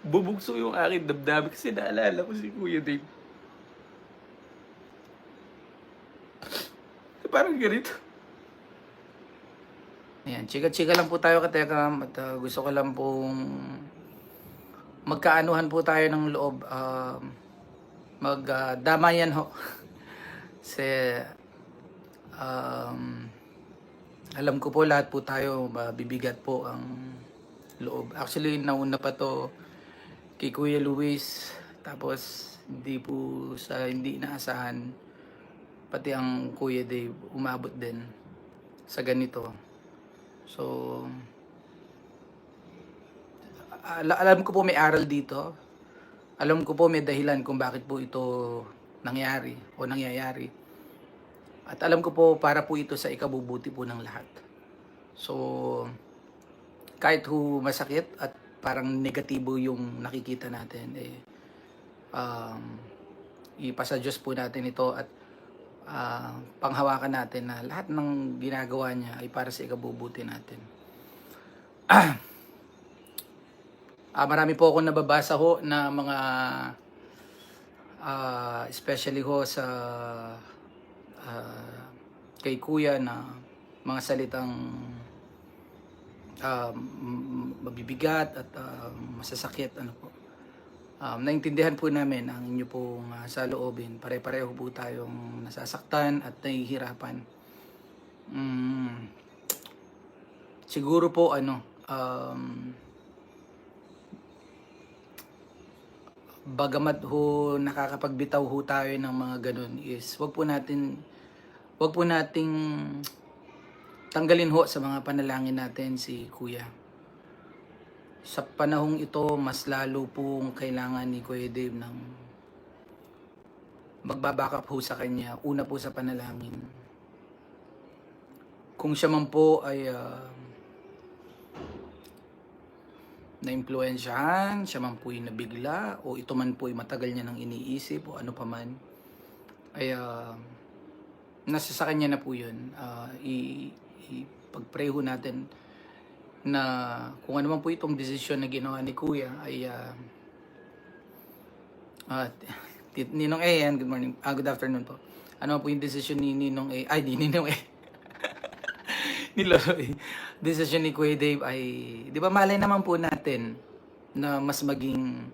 bubugso yung aking damdamin kasi naalala ko si Kuya Dave. Parang ganito. Ayan, chika-chika lang po tayo katekram at gusto ko lang pong magkaanuhan po tayo ng loob. Magdamayan ho. Kasi alam ko po lahat po tayo mabibigat po ang loob. Actually, nauna pa to kay Kuya Luis. Tapos, hindi inaasahan. Pati ang Kuya Dave, umabot din sa ganito. So, alam ko po may aral dito. Alam ko po may dahilan kung bakit po ito nangyari o nangyayari. At alam ko po para po ito sa ikabubuti po ng lahat. So, kahit ho masakit at parang negatibo yung nakikita natin, ipasa Diyos po natin ito at panghawakan natin na lahat ng ginagawa niya ay para sa ikabubuti natin. Marami po akong nababasa ho na mga especially ho sa kay Kuya na mga salitang mabibigat at masasakit. Naintindihan po namin ang inyo pong saloobin. Pare-pareho po tayong nasasaktan at nahihirapan. Siguro po bagamat ho nakakapagbitaw ho tayo ng mga ganun is wag po nating tanggalin ho sa mga panalangin natin si Kuya. Sa panahong ito, mas lalo pong kailangan ni Kuya Dave ng magbabackup ho sa kanya. Una po sa panalangin. Kung siya man po ay naimpluwensyahan, siya man po ay nabigla, o ito man po ay matagal niya nang iniisip, o ano pa man, ay nasa sa kanya na po yun. Ipag-pray ho natin na kung ano man po itong desisyon na ginawa ni Kuya ay Ninong A, and good morning, good afternoon po. Ano po yung desisyon ni Ninong A, di Ninong A, ni Lolo A. Desisyon ni Kuya Dave ay, di ba malay naman po natin na mas maging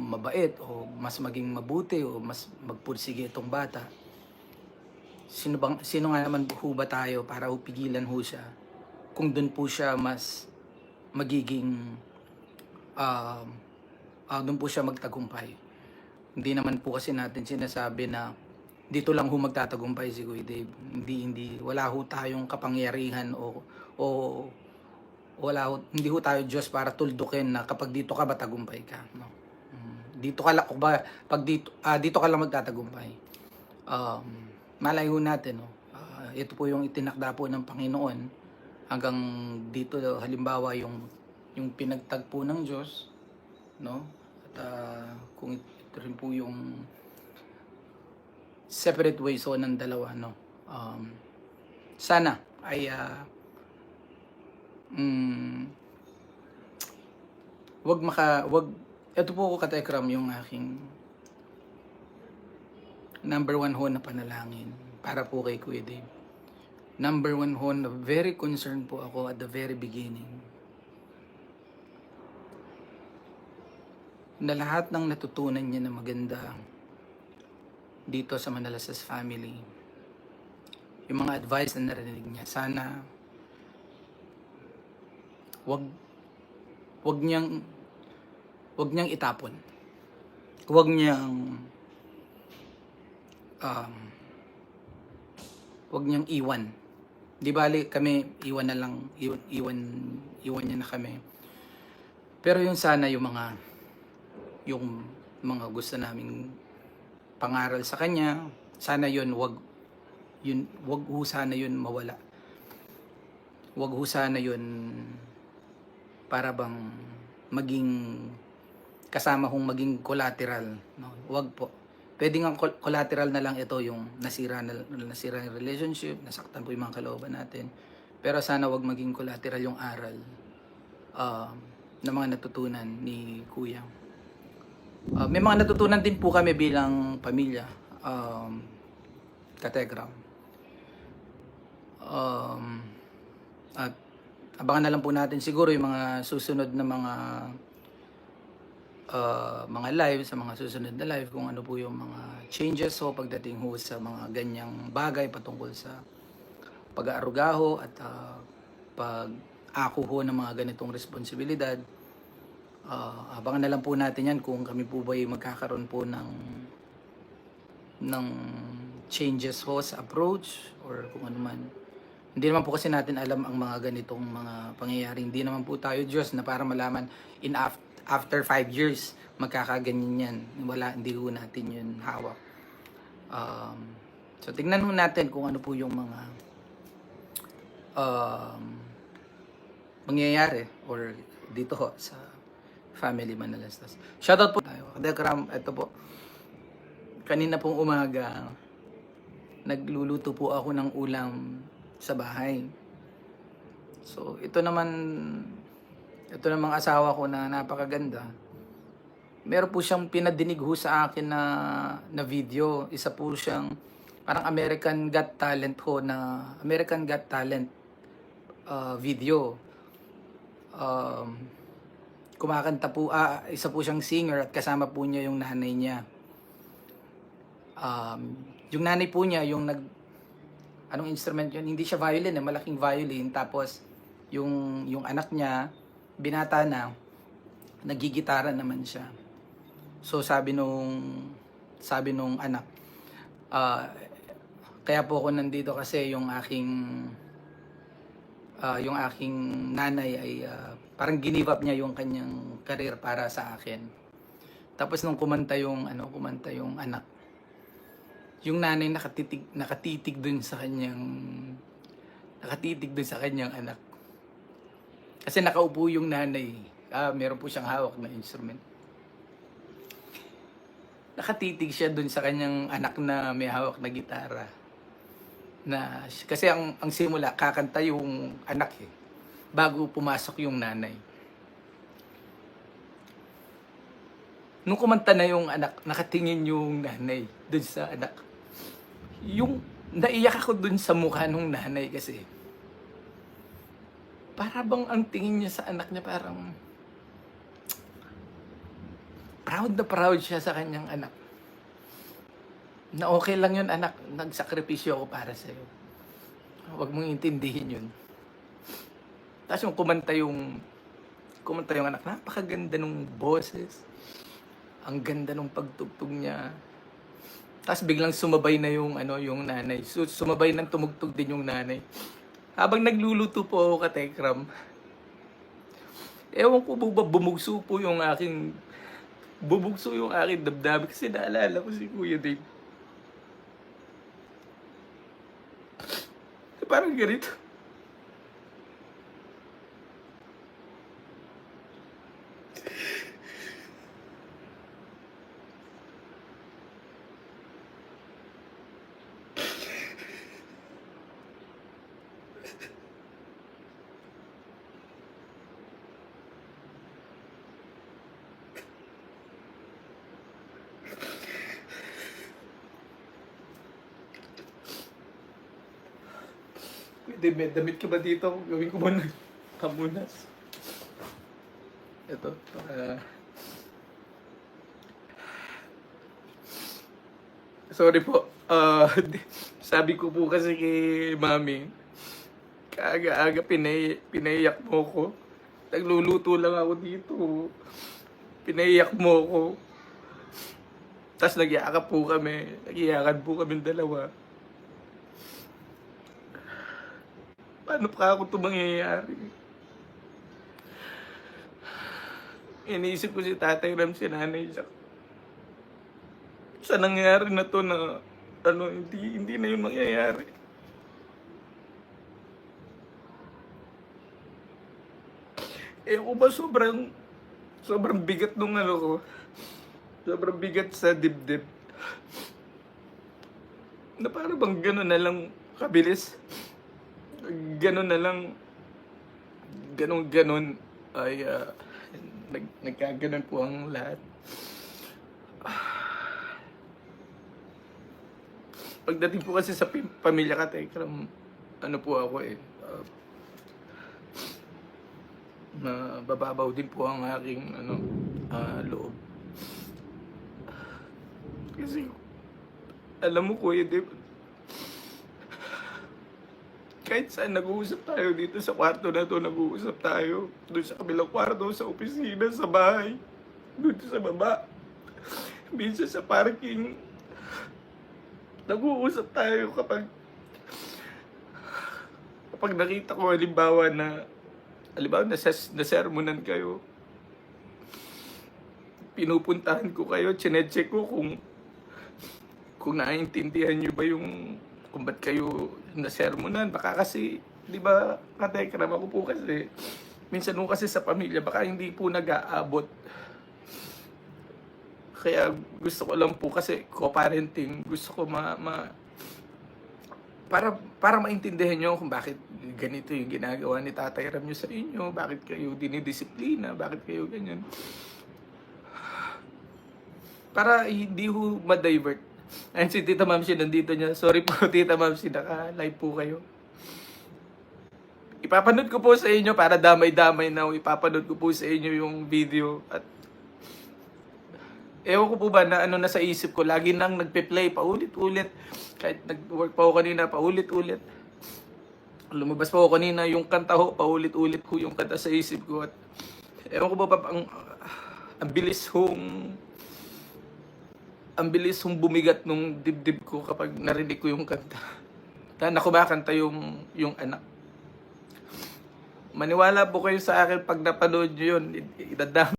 mabait o mas maging mabuti o mas magpursige itong bata. Sino nga naman ho ba tayo para pigilan ho siya kung doon po siya mas magiging doon po siya magtagumpay. Hindi naman po kasi natin sinasabi na dito lang ho magtatagumpay si Kuya Dave. Hindi wala ho tayong kapangyarihan o hindi ho tayo Diyos para tuldukin na kapag dito ka matagumpay ka, no. Dito ka lang dito ka lang magtatagumpay. Malay ho natin, no. Ito po yung itinakda po ng Panginoon hanggang dito, halimbawa yung pinagtagpo ng Diyos, no. At kung ito rin po yung separate ways o ng dalawa, no. Sana ay ito po ko katekram yung aking number 1 ho na panalangin para po kay Kuya Dave. Number 1 ho na very concerned po ako at the very beginning na lahat ng natutunan niya na maganda dito sa Manalasas family, yung mga advice na narinig niya, sana wag niyang itapon. Wag niyang iwan. Di bali kami iwan niya na kami. Pero yung sana yung mga gusto naming pangaral sa kanya, sana yun wag ho sana yun mawala. Wag ho sana yun para bang maging kasama hong maging collateral, no? Wag po. Pwede nga collateral na lang ito yung nasira yung relationship, nasaktan po yung mga kalooban natin. Pero sana wag maging collateral yung aral. na mga natutunan ni Kuya. May mga natutunan din po kami bilang pamilya, Kategram. At abangan na lang po natin siguro yung mga susunod na mga live, sa mga susunod na live, kung ano po yung mga changes ho pagdating ho sa mga ganyang bagay patungkol sa pag-aarugaho at pag-ako ho ng mga ganitong responsibilidad. Abangan na lang po natin yan kung kami po ba magkakaroon po ng changes ho sa approach or kung ano man. Hindi naman po kasi natin alam ang mga ganitong mga pangyayari. Hindi naman po tayo Diyos na para malaman after 5 years magkakaganyan yan. Hindi po natin yun hawak. So tingnan mo natin kung ano po yung mga mangyayari or dito ho sa Family Manalastas. Shoutout po tayo. Katekram, ito po. Kanina pong umaga, nagluluto po ako ng ulam sa bahay. So, ito namang asawa ko na napakaganda. Meron po siyang pinadinig ho sa akin na video. Isa po siyang parang American Got Talent video. Kumakanta po, isa po siyang singer at kasama po niya yung nanay niya. Yung nanay po niya, anong instrument yun? Hindi siya violin, malaking violin. Tapos, yung anak niya, binata na, nagigitara naman siya. So, sabi nung anak, kaya po ako nandito kasi yung aking nanay ay parang give up niya yung kanyang career para sa akin. Tapos nung kumanta yung anak, yung nanay nakatitig dun sa kanyang anak. Kasi nakaupo yung nanay, meron po siyang hawak na instrument. Nakatitig siya dun sa kanyang anak na may hawak na gitara. Kasi ang simula, kakanta yung anak bago pumasok yung nanay. Nung kumanta na yung anak, nakatingin yung nanay dun sa anak. Yung naiyak ako dun sa mukha nung nanay kasi para bang ang tingin niya sa anak niya parang proud na proud siya sa kanyang anak. Na okay lang yun anak, nagsakripisyo ako para sa'yo. Huwag mong intindihin yun. Tapos yung kumanta yung anak, napakaganda nung boses. Ang ganda nung pagtugtog niya. Tapos biglang sumabay na yung nanay. So, sumabay nang tumugtog din yung nanay. Habang nagluluto po ako, Katekram, ewan ko ba bumugso yung aking damdamin kasi naalala ko si Kuya Dave. Parang ganito. Pwede, may damit ka ba dito? Gawin ko muna pamunas. Ito. Sorry po. Sabi ko po kasi kay Mami, kaaga-aga pinaiyak mo ko. Nagluluto lang ako dito. Pinaiyak mo ko. Tapos nagyakap po kami. Nagyakan po kami dalawa. Paano pa ako ito mangyayari? Iniisip ko si Tatay Ram, si Nanay Jack. Sa nangyari na to na hindi na yun mangyayari. Ko ba sobrang bigat nung ko. Sobrang bigat sa dibdib. Na para bang gano'n na lang kabilis. Gano'n ay Nagkaganon po ang lahat. Pagdating po kasi sa pamilya ka, Tekram, ano po ako mabababaw din po ang aking loob. Kasi, alam mo kuya, di ba? Kahit saan nag-uusap tayo dito sa kwarto na to, nag-uusap tayo. Doon sa kabilang kwarto, sa opisina, sa bahay. Doon sa baba. Minsan sa parking. Nag-uusap tayo kapag nakita ko, halimbawa nasermonan kayo. Pinupuntahan ko kayo, chinecheck ko kung naiintindihan nyo ba kung ba't kayo nasermonan. Baka kasi, di ba, katekram ako po kasi, minsan mo kasi sa pamilya, baka hindi po nag-aabot. Kaya gusto ko lang po kasi co-parenting, gusto ko para maintindihan nyo kung bakit ganito yung ginagawa ni Tatay Ram nyo sa inyo, bakit kayo dinidisiplina, bakit kayo ganyan. Para hindi ho ma-divert. And si Tita Mamsi nandito niya. Sorry po, Tita Mamsi, naka-live po kayo. Ipapanood ko po sa inyo para damay-damay na. Ipapanood ko po sa inyo yung video. At ewan ko po ba na na sa isip ko. Lagi nang nagpe-play paulit-ulit. Kahit nag-work pa ako kanina, paulit-ulit. Lumabas pa ako kanina yung kanta ho, paulit-ulit ho yung kanta sa isip ko. At ewan ko ba ang bilis hong bumigat nung dibdib ko kapag narinig ko yung kanta. Na kumakanta yung anak. Maniwala po kayo sa akin pag napanood nyo yun, idadama